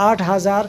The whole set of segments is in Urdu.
8000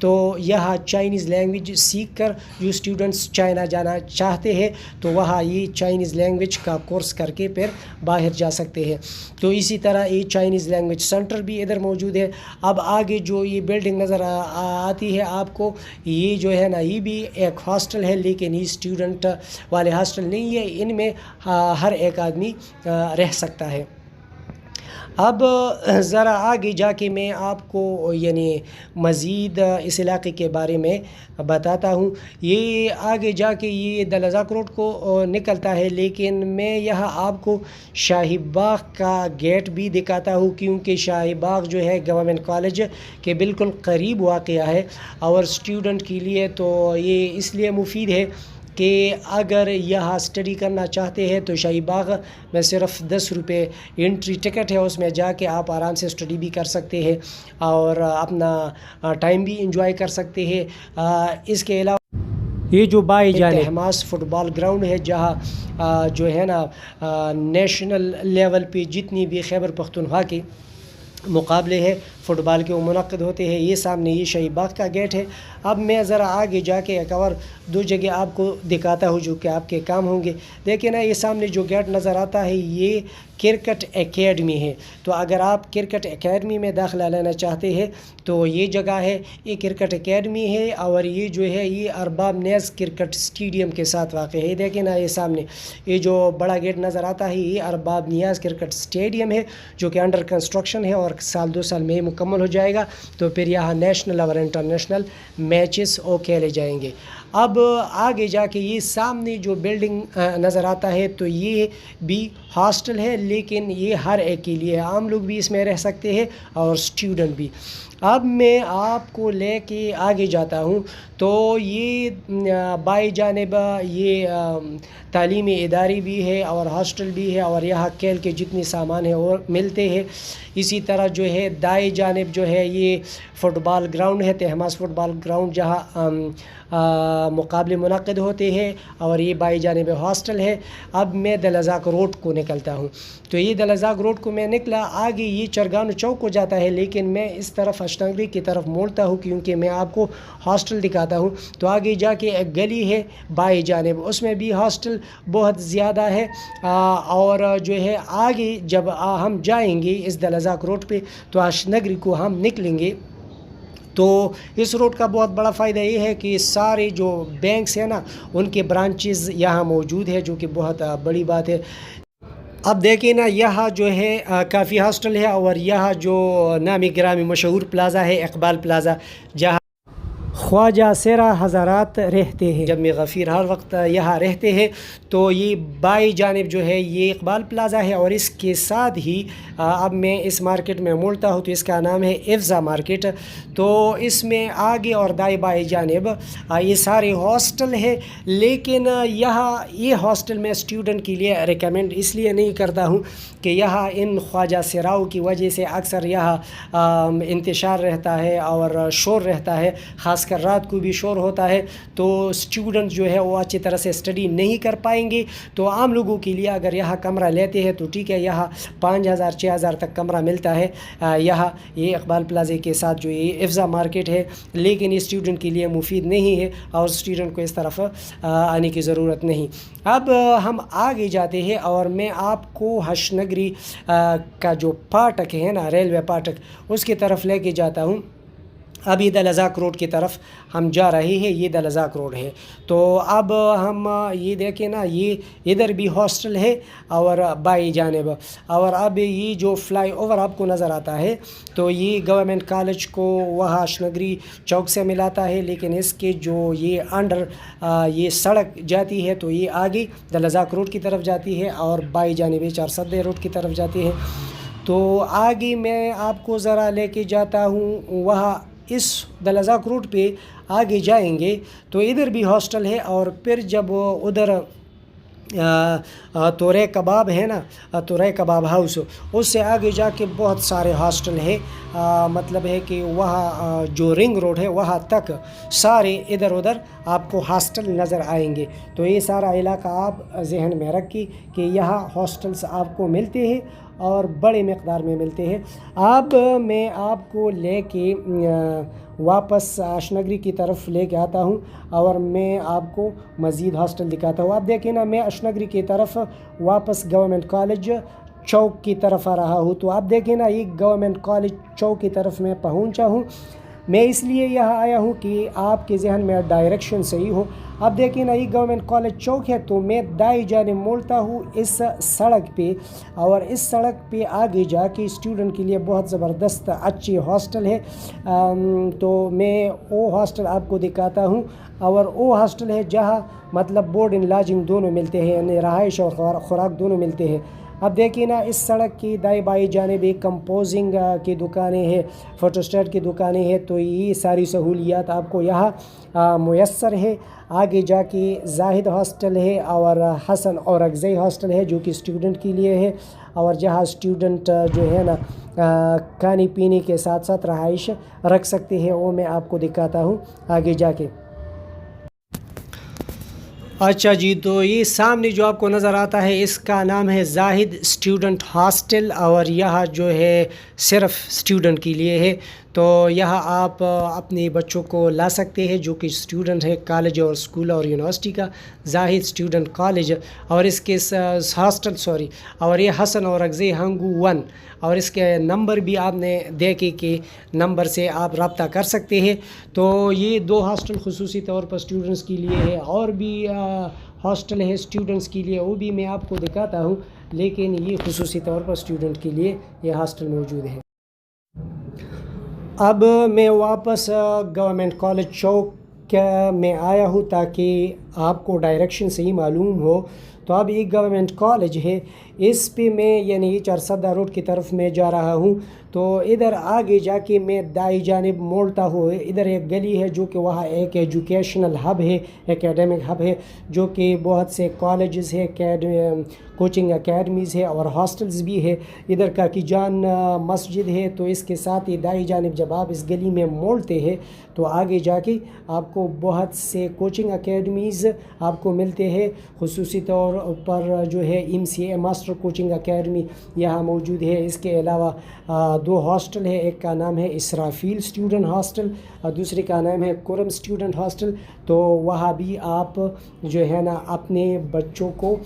تو یہاں چائنیز لینگویج سیکھ کر جو اسٹوڈنٹس چائنا جانا چاہتے ہیں تو وہاں یہ چائنیز لینگویج کا کورس کر کے پھر باہر جا سکتے ہیں. تو اسی طرح یہ چائنیز لینگویج سینٹر بھی ادھر موجود ہے. اب آگے جو یہ بلڈنگ نظر آتی ہے آپ کو، یہ جو ہے نا یہ بھی ایک ہاسٹل ہے، لیکن یہ اسٹوڈنٹ والے ہاسٹل نہیں ہے، ان میں ہر ایک آدمی رہ سکتا ہے. اب ذرا آگے جا کے میں آپ کو یعنی مزید اس علاقے کے بارے میں بتاتا ہوں. یہ آگے جا کے یہ دلزاک روڈ کو نکلتا ہے، لیکن میں یہاں آپ کو شاہی باغ کا گیٹ بھی دکھاتا ہوں، کیونکہ شاہی باغ جو ہے گورنمنٹ کالج کے بالکل قریب واقع ہے، اور اسٹوڈنٹ کے لیے تو یہ اس لیے مفید ہے کہ اگر یہاں اسٹڈی کرنا چاہتے ہیں تو شاہی باغ میں صرف 10 روپے انٹری ٹکٹ ہے، اس میں جا کے آپ آرام سے اسٹڈی بھی کر سکتے ہیں اور اپنا ٹائم بھی انجوائے کر سکتے ہیں. اس کے علاوہ یہ جو بائیں جانب تہماس فٹ بال گراؤنڈ ہے، جہاں جو ہے نا نیشنل لیول پہ جتنی بھی خیبر پختونخوا کے مقابلے ہیں فٹ بال کے وہ منعقد ہوتے ہیں. یہ سامنے یہ شاہی باغ کا گیٹ ہے. اب میں ذرا آگے جا کے ایک اور 2 جگہ آپ کو دکھاتا ہوں جو کہ آپ کے کام ہوں گے. دیکھیں نا، یہ سامنے جو گیٹ نظر آتا ہے یہ کرکٹ اکیڈمی ہے. تو اگر آپ کرکٹ اکیڈمی میں داخلہ لینا چاہتے ہیں تو یہ جگہ ہے، یہ کرکٹ اکیڈمی ہے، اور یہ جو ہے یہ ارباب نیاز کرکٹ اسٹیڈیم کے ساتھ واقع ہے. دیکھیں نا، یہ سامنے یہ جو بڑا گیٹ نظر آتا ہے یہ ارباب نیاز کرکٹ اسٹیڈیم ہے، جو کہ انڈر کنسٹرکشن ہے اور 1-2 سال میں مکمل ہو جائے گا. تو پھر یہاں نیشنل اور انٹرنیشنل میچز کھیلے جائیں گے. اب آگے جا کے یہ سامنے جو بلڈنگ نظر آتا ہے تو یہ بھی ہاسٹل ہے، لیکن یہ ہر ایک کے لیے، عام لوگ بھی اس میں رہ سکتے ہیں اور اسٹوڈنٹ بھی. اب میں آپ کو لے کے آگے جاتا ہوں. تو یہ بائیں جانب یہ تعلیمی ادارے بھی ہے اور ہاسٹل بھی ہے، اور یہاں کھیل کے جتنے سامان ہیں وہ ملتے ہیں. اسی طرح جو ہے دائیں جانب جو ہے یہ فٹ بال گراؤنڈ ہے، تہماس فٹ بال گراؤنڈ، جہاں مقابلے منعقد ہوتے ہیں، اور یہ بائیں جانب ہاسٹل ہے. اب میں دلزاک روڈ کو نکلتا ہوں. تو یہ دلزاک روڈ کو میں نکلا، آگے یہ چرگانو چوک کو جاتا ہے، لیکن میں اس طرف اشنگری کی طرف موڑتا ہوں کیونکہ میں آپ کو ہاسٹل دکھاتا ہوں. تو آگے جا کے ایک گلی ہے بائیں جانب، اس میں بھی ہاسٹل بہت زیادہ ہے. اور جو ہے آگے جب ہم جائیں گے اس دلزاک روڈ پہ تو اشنگری کو ہم نکلیں گے. تو اس روڈ کا بہت بڑا فائدہ یہ ہے کہ سارے جو بینکس ہیں نا ان کے برانچز یہاں موجود ہے، جو کہ بہت بڑی بات ہے. اب دیکھیں نا، یہاں جو ہے کافی ہاسٹل ہے، اور یہاں جو نامی گرامی مشہور پلازا ہے اقبال پلازا، جہاں خواجہ سیرا حضرات رہتے ہیں. جب میں غفیر ہر وقت یہاں رہتے ہیں. تو یہ بائیں جانب جو ہے یہ اقبال پلازا ہے، اور اس کے ساتھ ہی اب میں اس مارکیٹ میں مڑتا ہوں تو اس کا نام ہے افزا مارکیٹ. تو اس میں آگے اور دائیں بائیں جانب یہ سارے ہاسٹل ہے، لیکن یہاں یہ ہاسٹل میں اسٹوڈنٹ کے لیے ریکمینڈ اس لیے نہیں کرتا ہوں کہ یہاں ان خواجہ سیراؤں کی وجہ سے اکثر یہاں انتشار رہتا ہے اور شور رہتا ہے، خاص کر رات کو بھی شور ہوتا ہے. تو اسٹوڈنٹ جو ہے وہ اچھی طرح سے اسٹڈی نہیں کر پائیں گے. تو عام لوگوں کے لیے اگر یہاں کمرہ لیتے ہیں تو ٹھیک ہے، یہاں 5,000-6,000 تک کمرہ ملتا ہے یہاں یہ اقبال پلازے کے ساتھ جو یہ افزا مارکیٹ ہے. لیکن یہ اسٹوڈنٹ کے لیے مفید نہیں ہے اور اسٹوڈنٹ کو اس طرف آنے کی ضرورت نہیں. اب ہم آگے جاتے ہیں اور میں آپ کو اشنگری کا جو پاٹک ہے نا، ریلوے پاٹک، اس کی طرف لے کے جاتا ہوں. اب یہ دلزاک روڈ کی طرف ہم جا رہے ہیں، یہ دلزاک روڈ ہے. تو اب ہم یہ دیکھیں نا، یہ ادھر بھی ہاسٹل ہے اور بائیں جانب، اور اب یہ جو فلائی اوور آپ کو نظر آتا ہے تو یہ گورنمنٹ کالج کو وہاں اشنگری چوک سے ملاتا ہے، لیکن اس کے جو یہ انڈر یہ سڑک جاتی ہے تو یہ آگے دلزاک روڈ کی طرف جاتی ہے اور بائیں جانب 4 سدے روڈ کی طرف جاتی ہے. تو آگے میں آپ کو ذرا لے کے جاتا ہوں. وہاں اس دلزاک روڈ پہ آگے جائیں گے تو ادھر بھی ہاسٹل ہے، اور پھر جب ادھر تورے کباب ہے نا، تورے کباب ہاؤس، اس سے آگے جا کے بہت سارے ہاسٹل ہے. مطلب ہے کہ وہاں جو رنگ روڈ ہے وہاں تک سارے ادھر ادھر آپ کو ہاسٹل نظر آئیں گے. تو یہ سارا علاقہ آپ ذہن میں رکھیں کہ یہاں ہاسٹلس آپ کو ملتے ہیں، اور بڑے مقدار میں ملتے ہیں۔ اب میں آپ کو لے کے واپس اشنگری کی طرف لے کے آتا ہوں اور میں آپ کو مزید ہاسٹل دکھاتا ہوں۔ آپ دیکھیں نا، میں اشنگری کی طرف واپس گورنمنٹ کالج چوک کی طرف آ رہا ہوں۔ تو آپ دیکھیں نا، یہ گورنمنٹ کالج چوک کی طرف میں پہنچا ہوں۔ میں اس لیے یہاں آیا ہوں کہ آپ کے ذہن میں ڈائریکشن صحیح ہو۔ اب دیکھیں نا، یہ گورنمنٹ کالج چوک ہے، تو میں دائیں جانب موڑتا ہوں اس سڑک پہ، اور اس سڑک پہ آگے جا کے اسٹوڈنٹ کے لیے بہت زبردست اچھی ہاسٹل ہے۔ تو میں وہ ہاسٹل آپ کو دکھاتا ہوں، اور وہ ہاسٹل ہے جہاں مطلب بورڈ اینڈ لاجنگ دونوں ملتے ہیں، یعنی رہائش اور خوراک دونوں ملتے ہیں۔ اب دیکھیں نا، اس سڑک کی دائیں بائیں جانب ایک کمپوزنگ کی دکانیں ہیں، فوٹو اسٹیٹ کی دکانیں ہیں، تو یہ ساری سہولیات آپ کو یہاں میسر ہے۔ آگے جا کے زاہد ہاسٹل ہے اور حسن اورکزئی ہاسٹل ہے جو کہ اسٹوڈنٹ کے لیے ہے، اور جہاں اسٹوڈنٹ جو ہے نا کھانے پینے کے ساتھ ساتھ رہائش رکھ سکتے ہیں، وہ میں آپ کو دکھاتا ہوں آگے جا کے۔ اچھا جی، تو یہ سامنے جو آپ کو نظر آتا ہے اس کا نام ہے زاہد اسٹوڈنٹ ہاسٹل، اور یہاں جو ہے صرف اسٹوڈنٹ کے لیے ہے۔ تو یہاں آپ اپنے بچوں کو لا سکتے ہیں جو کہ اسٹوڈنٹ ہے کالج اور اسکول اور یونیورسٹی کا، زاہد اسٹوڈنٹ کالج، اور اس کے ہاسٹل اور یہ حسن اورکزئی ہنگو 1، اور اس کے نمبر بھی آپ نے دیکھے کہ نمبر سے آپ رابطہ کر سکتے ہیں۔ تو یہ دو ہاسٹل خصوصی طور پر اسٹوڈنٹس کے لیے ہے، اور بھی ہاسٹل ہے اسٹوڈنٹس کے لیے، وہ بھی میں آپ کو دکھاتا ہوں، لیکن یہ خصوصی طور پر اسٹوڈنٹ کے لیے یہ ہاسٹل موجود ہے۔ اب میں واپس گورنمنٹ کالج چوک میں آیا ہوں تاکہ آپ کو ڈائریکشن صحیح معلوم ہو۔ تو اب ایک گورنمنٹ کالج ہے، اس پہ میں یعنی یہ چارسدہ روڈ کی طرف میں جا رہا ہوں۔ تو ادھر آگے جا کے میں دائیں جانب موڑتا ہوں، ادھر ایک گلی ہے جو کہ وہاں ایک ایجوکیشنل ہب ہے، ایکیڈمک ہب ہے، جو کہ بہت سے کالجز ہے، کوچنگ اکیڈمیز ہے اور ہاسٹلز بھی ہے۔ ادھر کاکی جان مسجد ہے، تو اس کے ساتھ ہی دائیں جانب جب آپ اس گلی میں موڑتے ہیں تو آگے جا کے آپ کو بہت سے کوچنگ اکیڈمیز آپ کو ملتے ہیں۔ خصوصی طور پر جو ہے MCA ماسٹر کوچنگ اکیڈمی یہاں موجود ہے۔ اس کے علاوہ دو ہاسٹل ہے، ایک کا نام ہے اسرافیل اسٹوڈنٹ ہاسٹل اور دوسرے کا نام ہے کرم اسٹوڈنٹ ہاسٹل۔ تو وہاں بھی آپ جو ہے نا اپنے بچوں کو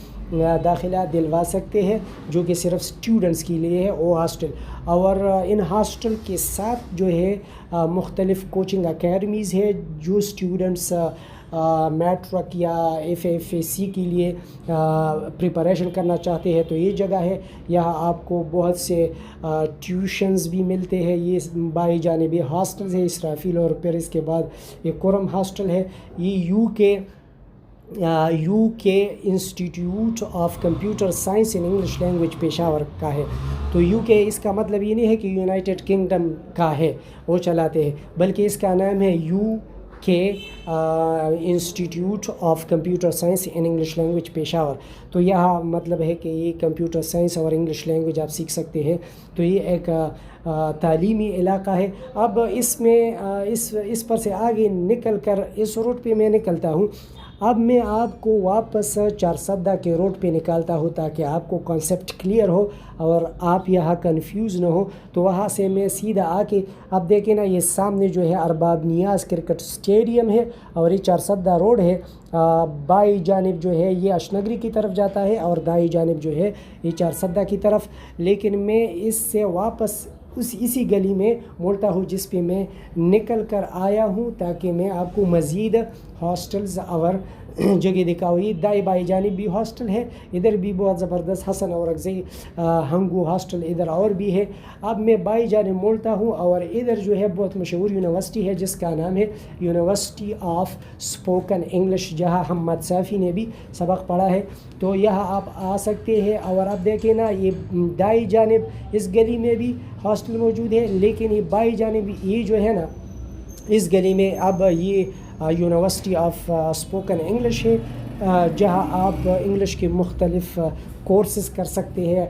داخلہ دلوا سکتے ہیں، جو کہ صرف اسٹوڈنٹس کے لیے ہے وہ ہاسٹل۔ اور ان ہاسٹل کے ساتھ جو ہے مختلف کوچنگ اکیڈمیز ہے، جو اسٹوڈنٹس میٹرک یا FFAC کے لیے پریپریشن کرنا چاہتے ہیں تو یہ جگہ ہے۔ یہاں آپ کو بہت سے ٹیوشنز بھی ملتے ہیں۔ یہ بائیں جانبی ہاسٹلز ہے اسرافیل، اور پھر اس کے بعد یہ کرم ہاسٹل ہے۔ یہ یو کے institute of computer science in English language Peshawar کا ہے۔ تو یو کے اس کا مطلب یہ نہیں ہے کہ یونائٹڈ کنگڈم کا ہے وہ چلاتے ہیں، بلکہ اس کا نام ہے یو کے institute of computer science in English language Peshawar. تو یہاں مطلب ہے کہ یہ کمپیوٹر سائنس اور انگلش لینگویج آپ سیکھ سکتے ہیں۔ تو یہ ایک تعلیمی علاقہ ہے۔ اب اس میں اس پر سے آگے نکل کر اس روڈ پہ میں نکلتا ہوں۔ اب میں آپ کو واپس چارسدہ کے روڈ پہ نکالتا ہوں تاکہ آپ کو کانسیپٹ کلیئر ہو اور آپ یہاں کنفیوز نہ ہو۔ تو وہاں سے میں سیدھا آ کے اب دیکھیں نا، یہ سامنے جو ہے ارباب نیاز کرکٹ اسٹیڈیم ہے، اور یہ چارسدہ روڈ ہے۔ بائیں جانب جو ہے یہ اشنگری کی طرف جاتا ہے، اور دائیں جانب جو ہے یہ چارسدہ کی طرف۔ لیکن میں اس سے واپس اسی گلی میں موڑتا ہوں جس پہ میں نکل کر آیا ہوں، تاکہ میں آپ کو مزید ہاسٹلز اور جگہ دکھاؤں۔ یہ دائیں بائیں جانب بھی ہاسٹل ہے، ادھر بھی بہت زبردست حسن اورکزئی ہنگو ہاسٹل ادھر اور بھی ہے۔ اب میں بائیں جانب موڑتا ہوں، اور ادھر جو ہے بہت مشہور یونیورسٹی ہے جس کا نام ہے یونیورسٹی آف اسپوکن انگلش، جہاں محمد صافی نے بھی سبق پڑھا ہے۔ تو یہاں آپ آ سکتے ہیں، اور آپ دیکھیں نا یہ دائیں جانب اس گلی میں بھی ہاسٹل موجود ہے، لیکن یہ بائیں جانب یہ جو ہے نا اس گلی میں اب یہ یونیورسٹی آف اسپوکن انگلش ہے، جہاں آپ انگلش کے مختلف کورسز کر سکتے ہیں،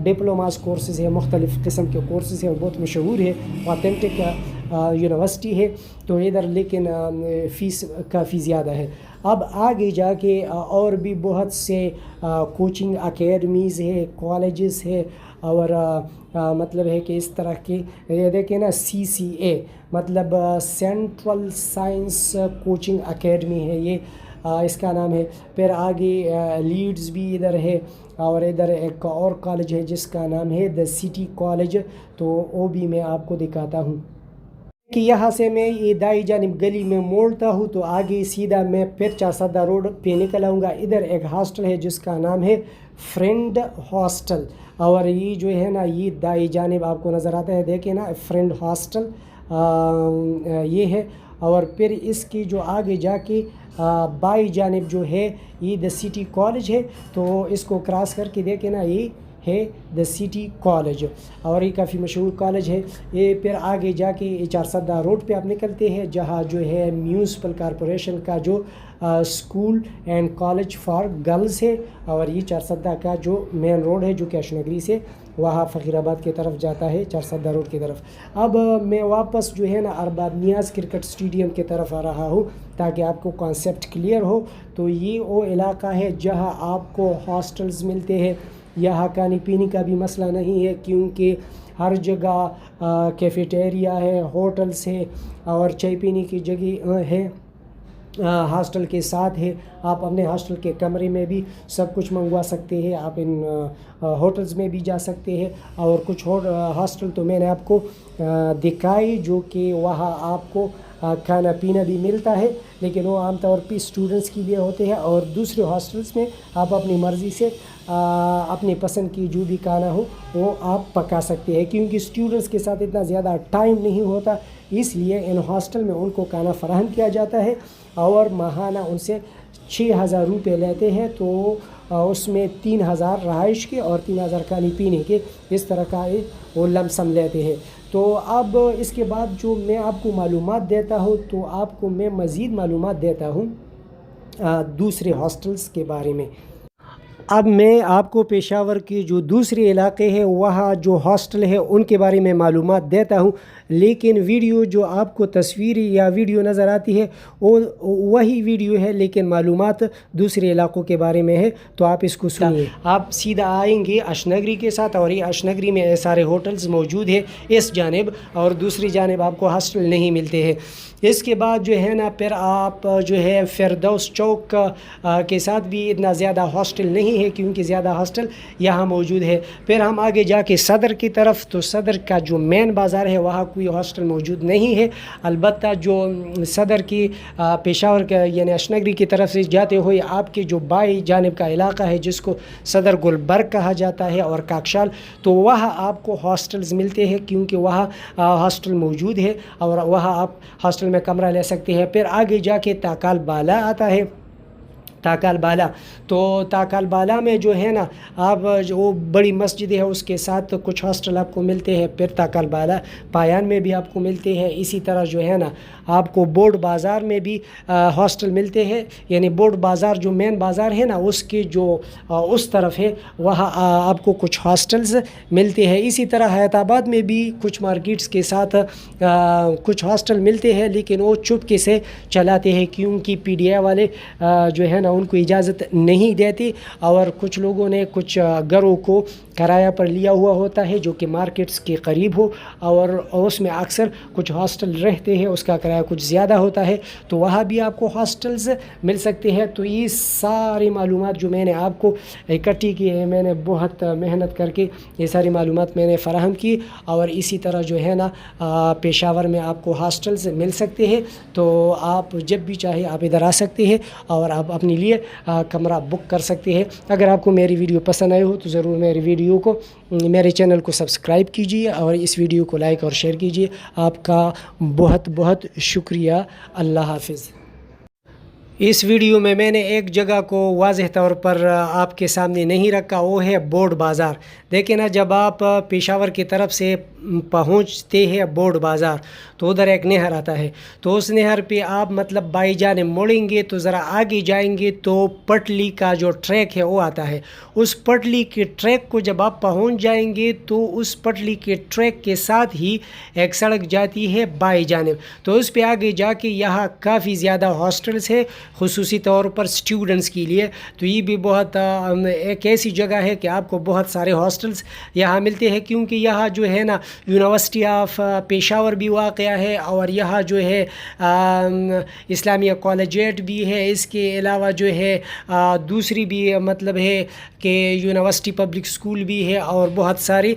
ڈپلوماز کورسز ہیں، مختلف قسم کے کورسز ہیں، بہت مشہور ہے، اوتھینٹک یونیورسٹی ہے تو ادھر لیکن فیس کافی زیادہ ہے. اب آگے جا کے اور بھی بہت سے کوچنگ اکیڈمیز ہے, کالجز ہے, اور مطلب ہے کہ اس طرح کی یہ دیکھیں نا CCA مطلب سینٹرل سائنس کوچنگ اکیڈمی ہے, یہ اس کا نام ہے. پھر آگے لیڈز بھی ادھر ہے, اور ادھر ایک اور کالج ہے جس کا نام ہے دا سٹی کالج, تو وہ بھی میں آپ کو دکھاتا ہوں کہ یہاں سے میں یہ دائیں جانب گلی میں موڑتا ہوں تو آگے سیدھا میں پھر 410 روڈ پہ نکل آؤں گا. ادھر ایک ہاسٹل ہے جس کا نام ہے فرینڈ ہاسٹل, اور یہ جو ہے نا یہ دائیں جانب آپ کو نظر آتا ہے, دیکھیں نا فرینڈ ہاسٹل یہ ہے. اور پھر اس کی جو آگے جا کے بائیں جانب جو ہے یہ دا سٹی کالج ہے, تو اس کو کراس کر کے دیکھیں نا یہ ہے دا سٹی کالج, اور یہ کافی مشہور کالج ہے. یہ پھر آگے جا کے 410 روڈ پہ آپ نکلتے ہیں جہاں جو ہے میونسپل کارپوریشن کا جو school and college for girls ہے, اور یہ 410 کا جو مین روڈ ہے جو کہ اشنگری سے وہاں فقیر آباد کی طرف جاتا ہے 410 روڈ کی طرف. اب میں واپس جو ہے نا ارباب نیاز کرکٹ اسٹیڈیم کی طرف آ رہا ہوں تاکہ آپ کو کانسیپٹ کلیئر ہو. تو یہ وہ علاقہ ہے جہاں آپ کو ہاسٹلز ملتے ہیں. یہاں کھانے پینے کا بھی مسئلہ نہیں ہے کیونکہ ہر جگہ کیفیٹیریا ہے, ہوٹلز ہے, اور چائے پینے کی جگہ ہے ہاسٹل کے ساتھ ہے. آپ اپنے ہاسٹل کے کمرے میں بھی سب کچھ منگوا سکتے ہیں, آپ ان ہوٹلز میں بھی جا سکتے ہیں. اور کچھ ہاسٹل تو میں نے آپ کو دکھائی جو کہ وہاں آپ کو کھانا پینا بھی ملتا ہے, لیکن وہ عام طور پہ اسٹوڈنٹس کے لیے ہوتے ہیں. اور دوسرے ہاسٹلس میں آپ اپنی مرضی سے اپنی پسند کی جو بھی کھانا ہو وہ آپ پکا سکتے ہیں, کیونکہ اسٹوڈنٹس کے ساتھ اتنا زیادہ ٹائم نہیں ہوتا, اس لیے ان ہاسٹل میں ان کو کھانا فراہم کیا جاتا ہے اور ماہانہ ان سے 6,000 روپے لیتے ہیں. تو اس میں 3,000 رہائش کے اور 3,000 کھانے پینے کے اس طرح کا وہ لم سم لیتے ہیں. تو اب اس کے بعد جو میں آپ کو معلومات دیتا ہوں تو آپ کو میں مزید معلومات دیتا ہوں دوسرے ہاسٹلز کے بارے میں. اب میں آپ کو پشاور کے جو دوسرے علاقے ہیں وہاں جو ہاسٹل ہے ان کے بارے میں معلومات دیتا ہوں, لیکن ویڈیو جو آپ کو تصویری یا ویڈیو نظر آتی ہے وہ وہی ویڈیو ہے, لیکن معلومات دوسرے علاقوں کے بارے میں ہے. تو آپ اس کو سنیے. آپ سیدھا آئیں گے اشنگری کے ساتھ, اور یہ اشنگری میں سارے ہوٹلز موجود ہیں اس جانب, اور دوسری جانب آپ کو ہاسٹل نہیں ملتے ہیں. اس کے بعد جو ہے نا پھر آپ جو ہے فردوس چوک کے ساتھ بھی اتنا زیادہ ہاسٹل نہیں ہے کیونکہ زیادہ ہاسٹل یہاں موجود ہے. پھر ہم آگے جا کے صدر کی طرف, تو صدر کا جو مین بازار ہے وہاں کوئی ہاسٹل موجود نہیں ہے. البتہ جو صدر کی پشاور کا یعنی اشنگری کی طرف سے جاتے ہوئے آپ کے جو بائیں جانب کا علاقہ ہے جس کو صدر گلبرگ کہا جاتا ہے اور کاکشال, تو وہاں آپ کو ہاسٹلز ملتے ہیں کیونکہ وہاں ہاسٹل موجود ہے اور وہاں آپ ہاسٹل میں کمرہ لے سکتے ہیں. پھر آگے جا کے تاکال بالا آتا ہے, تاکال بالا. تو تاکال بالا میں جو ہے نا آپ جو وہ بڑی مسجد ہے اس کے ساتھ کچھ ہاسٹل آپ کو ملتے ہیں. پھر تاکال بالا پایان میں بھی آپ کو ملتے ہیں. اسی طرح جو ہے نا آپ کو بورڈ بازار میں بھی ہاسٹل ملتے ہیں, یعنی بورڈ بازار جو مین بازار ہے نا اس کی جو اس طرف ہے وہاں آپ کو کچھ ہاسٹلز ملتے ہیں. اسی طرح حیات آباد میں بھی کچھ مارکیٹس کے ساتھ کچھ ہاسٹل ملتے ہیں, لیکن وہ چپکے سے چلاتے ہیں کیونکہ PDI والے جو ہے نا ان کو اجازت نہیں دیتی, اور کچھ لوگوں نے کچھ گھروں کو کرایہ پر لیا ہوا ہوتا ہے جو کہ مارکیٹس کے قریب ہو, اور اس میں اکثر کچھ ہاسٹل رہتے ہیں, اس کا کرایہ کچھ زیادہ ہوتا ہے, تو وہاں بھی آپ کو ہاسٹلز مل سکتے ہیں. تو یہ ساری معلومات جو میں نے آپ کو اکٹھی کی ہے, میں نے بہت محنت کر کے یہ ساری معلومات میں نے فراہم کی. اور اسی طرح جو ہے نا پشاور میں آپ کو ہاسٹلز مل سکتے ہیں, تو آپ جب بھی چاہے آپ ادھر آ سکتے ہیں اور آپ اپنے لیے کمرہ بک کر سکتے ہیں. اگر آپ کو میری ویڈیو پسند آئی ہو تو ضرور میری ویڈیو کو میرے چینل کو سبسکرائب کیجیے اور اس ویڈیو کو لائک اور شیئر کیجیے. آپ کا بہت بہت شکریہ. اللہ حافظ. اس ویڈیو میں نے ایک جگہ کو واضح طور پر آپ کے سامنے نہیں رکھا، وہ ہے بورڈ بازار۔ دیکھیں نا، جب آپ پشاور کی طرف سے پہنچتے ہیں بورڈ بازار تو ادھر ایک نہر آتا ہے، تو اس نہر پہ آپ مطلب بائی جانب مڑیں گے تو ذرا آگے جائیں گے تو پٹلی کا جو ٹریک ہے وہ آتا ہے۔ اس پٹلی کے ٹریک کو جب آپ پہنچ جائیں گے تو اس پٹلی کے ٹریک کے ساتھ ہی ایک سڑک جاتی ہے بائی جانب، تو اس پہ آگے جا کے یہاں کافی زیادہ ہاسٹلس ہے خصوصی طور پر اسٹوڈنٹس کے لیے۔ تو یہ بھی بہت ایک ایسی جگہ ہے کہ آپ کو بہت سارے ہاسٹلس یہاں ملتے ہیں، کیونکہ یہاں جو ہے نا یونیورسٹی آف پشاور بھی واقع ہے، اور یہاں جو ہے اسلامیہ کالجیٹ بھی ہے۔ اس کے علاوہ جو ہے دوسری بھی مطلب ہے کہ یونیورسٹی پبلک اسکول بھی ہے، اور بہت ساری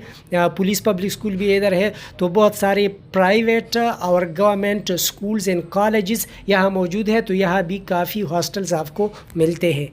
پولیس پبلک اسکول بھی ادھر ہے۔ تو بہت سارے پرائیویٹ اور گورنمنٹ اسکولز اینڈ کالجز یہاں موجود ہے، تو یہاں بھی کافی ہاسٹلز آپ کو ملتے ہیں۔